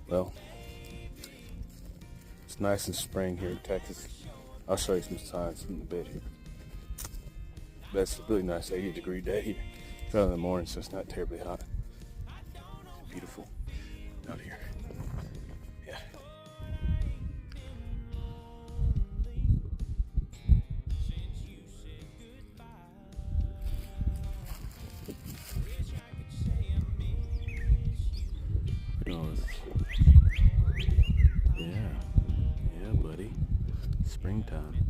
Well, it's nice in spring here in Texas. I'll show you some signs in a bit here. But it's a really nice 80-degree day here. It's out in the morning, so it's not terribly hot. It's beautiful out here. Yeah. Oh, yeah, buddy. Springtime.